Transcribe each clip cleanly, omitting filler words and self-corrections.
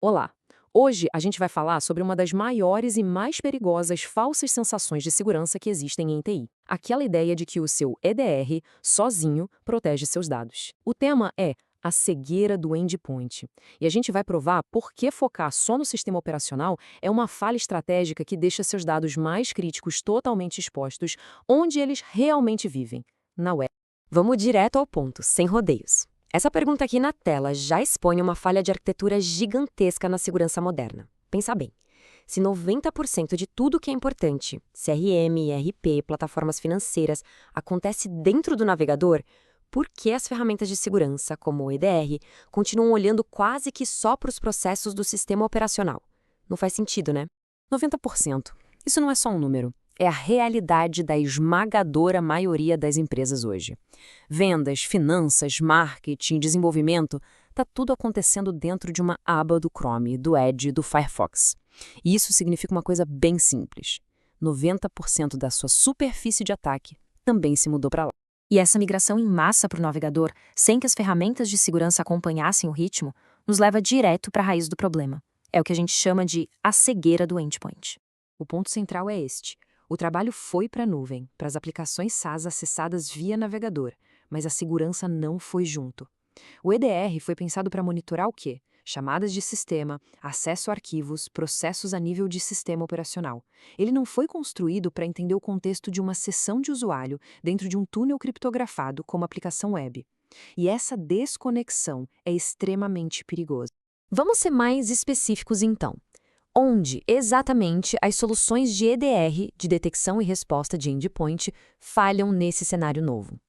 Olá! Hoje a gente vai falar sobre uma das maiores e mais perigosas falsas sensações de segurança que existem em TI. Aquela ideia de que o seu EDR, sozinho, protege seus dados. O tema é a cegueira do endpoint. E a gente vai provar por que focar só no sistema operacional é uma falha estratégica que deixa seus dados mais críticos totalmente expostos onde eles realmente vivem, na web. Vamos direto ao ponto, sem rodeios. Essa pergunta aqui na tela já expõe uma falha de arquitetura gigantesca na segurança moderna. Pensa bem, se 90% de tudo que é importante, CRM, ERP, plataformas financeiras, acontece dentro do navegador, por que as ferramentas de segurança, como o EDR, continuam olhando quase que só para os processos do sistema operacional? Não faz sentido, né? 90%. Isso não é só um número. É a realidade da esmagadora maioria das empresas hoje. Vendas, finanças, marketing, desenvolvimento, está tudo acontecendo dentro de uma aba do Chrome, do Edge, do Firefox. E isso significa uma coisa bem simples. 90% da sua superfície de ataque também se mudou para lá. E essa migração em massa para o navegador, sem que as ferramentas de segurança acompanhassem o ritmo, nos leva direto para a raiz do problema. É o que a gente chama de a cegueira do endpoint. O ponto central é este. O trabalho foi para a nuvem, para as aplicações SaaS acessadas via navegador, mas a segurança não foi junto. O EDR foi pensado para monitorar o quê? Chamadas de sistema, acesso a arquivos, processos a nível de sistema operacional. Ele não foi construído para entender o contexto de uma sessão de usuário dentro de um túnel criptografado como aplicação web. E essa desconexão é extremamente perigosa. Vamos ser mais específicos então. Onde, exatamente, as soluções de EDR, de detecção e resposta de endpoint, falham nesse cenário novo?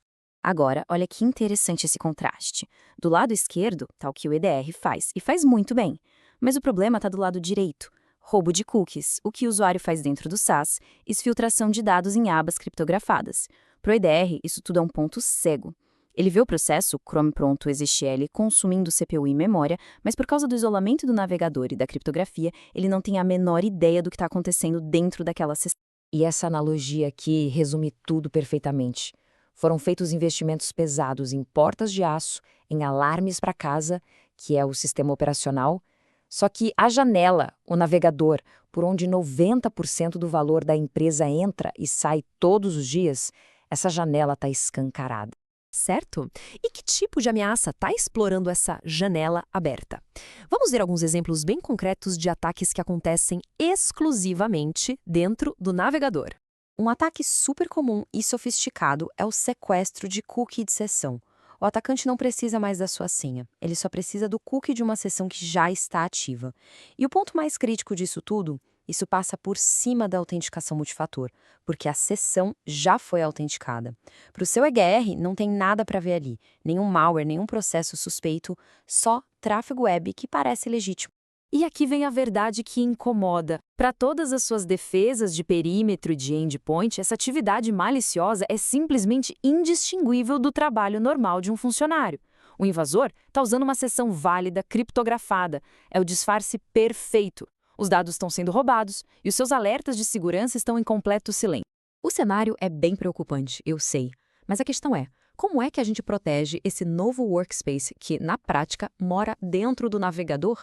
Agora, olha que interessante esse contraste. Do lado esquerdo está o que o EDR faz, e faz muito bem. Mas o problema está do lado direito. Roubo de cookies, o que o usuário faz dentro do SaaS, exfiltração de dados em abas criptografadas. Para o EDR, isso tudo é um ponto cego. Ele vê o processo Chrome.execl consumindo CPU e memória, mas por causa do isolamento do navegador e da criptografia, ele não tem a menor ideia do que está acontecendo dentro daquela sessão. E essa analogia aqui resume tudo perfeitamente. Foram feitos investimentos pesados em portas de aço, em alarmes para casa, que é o sistema operacional, só que a janela, o navegador, por onde 90% do valor da empresa entra e sai todos os dias, essa janela está escancarada. Certo? E que tipo de ameaça está explorando essa janela aberta? Vamos ver alguns exemplos bem concretos de ataques que acontecem exclusivamente dentro do navegador. Um ataque super comum e sofisticado é o sequestro de cookie de sessão. O atacante não precisa mais da sua senha, ele só precisa do cookie de uma sessão que já está ativa. E o ponto mais crítico disso tudo, isso passa por cima da autenticação multifator, porque a sessão já foi autenticada. Para o seu EDR, não tem nada para ver ali, nenhum malware, nenhum processo suspeito, só tráfego web que parece legítimo. E aqui vem a verdade que incomoda. Para todas as suas defesas de perímetro e de endpoint, essa atividade maliciosa é simplesmente indistinguível do trabalho normal de um funcionário. O invasor está usando uma sessão válida, criptografada. É o disfarce perfeito. Os dados estão sendo roubados e os seus alertas de segurança estão em completo silêncio. O cenário é bem preocupante, eu sei. Mas a questão é, como é que a gente protege esse novo workspace que, na prática, mora dentro do navegador?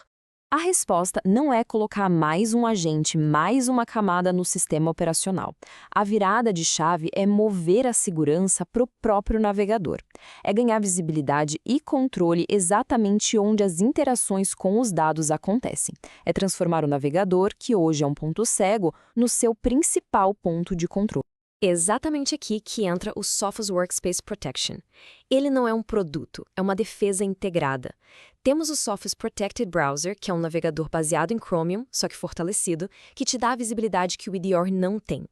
A resposta não é colocar mais um agente, mais uma camada no sistema operacional. A virada de chave é mover a segurança para o próprio navegador. É ganhar visibilidade e controle exatamente onde as interações com os dados acontecem. É transformar o navegador, que hoje é um ponto cego, no seu principal ponto de controle. Exatamente aqui que entra o Sophos Workspace Protection. Ele não é um produto, é uma defesa integrada. Temos o Sophos Protected Browser, que é um navegador baseado em Chromium, só que fortalecido, que te dá a visibilidade que o EDR não tem.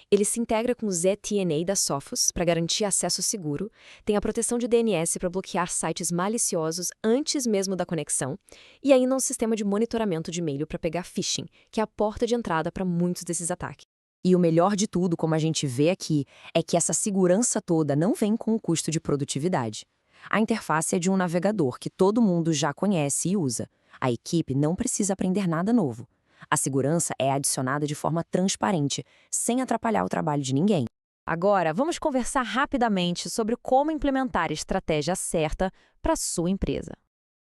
Ele se integra com o ZTNA da Sophos para garantir acesso seguro, tem a proteção de DNS para bloquear sites maliciosos antes mesmo da conexão, e ainda um sistema de monitoramento de e-mail para pegar phishing, que é a porta de entrada para muitos desses ataques. E o melhor de tudo, como a gente vê aqui, é que essa segurança toda não vem com o custo de produtividade. A interface é de um navegador que todo mundo já conhece e usa. A equipe não precisa aprender nada novo. A segurança é adicionada de forma transparente, sem atrapalhar o trabalho de ninguém. Agora, vamos conversar rapidamente sobre como implementar a estratégia certa para a sua empresa.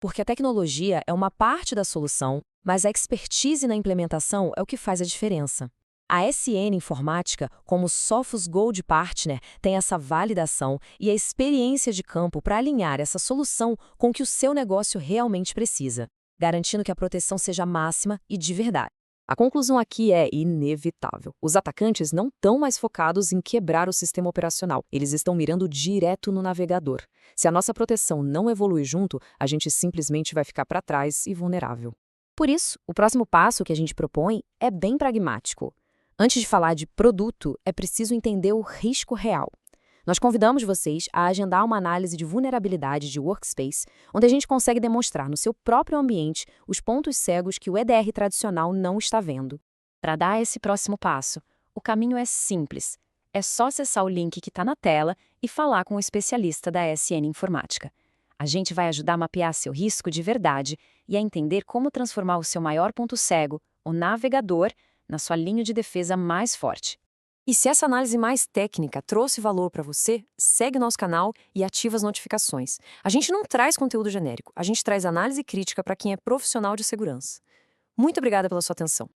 Porque a tecnologia é uma parte da solução, Mas a expertise na implementação é o que faz a diferença. A SN Informática, como Sophos Gold Partner, tem essa validação e a experiência de campo para alinhar essa solução com o que o seu negócio realmente precisa, garantindo que a proteção seja máxima e de verdade. A conclusão aqui é inevitável. Os atacantes não estão mais focados em quebrar o sistema operacional, eles estão mirando direto no navegador. Se a nossa proteção não evoluir junto, a gente simplesmente vai ficar para trás e vulnerável. Por isso, o próximo passo que a gente propõe é bem pragmático. Antes de falar de produto, é preciso entender o risco real. Nós convidamos vocês a agendar uma análise de vulnerabilidade de Workspace, onde a gente consegue demonstrar no seu próprio ambiente os pontos cegos que o EDR tradicional não está vendo. Para dar esse próximo passo, o caminho é simples. É só acessar o link que está na tela e falar com o especialista da SN Informática. A gente vai ajudar a mapear seu risco de verdade e a entender como transformar o seu maior ponto cego, o navegador, na sua linha de defesa mais forte. E se essa análise mais técnica trouxe valor para você, segue o nosso canal e ativa as notificações. A gente não traz conteúdo genérico, a gente traz análise crítica para quem é profissional de segurança. Muito obrigada pela sua atenção.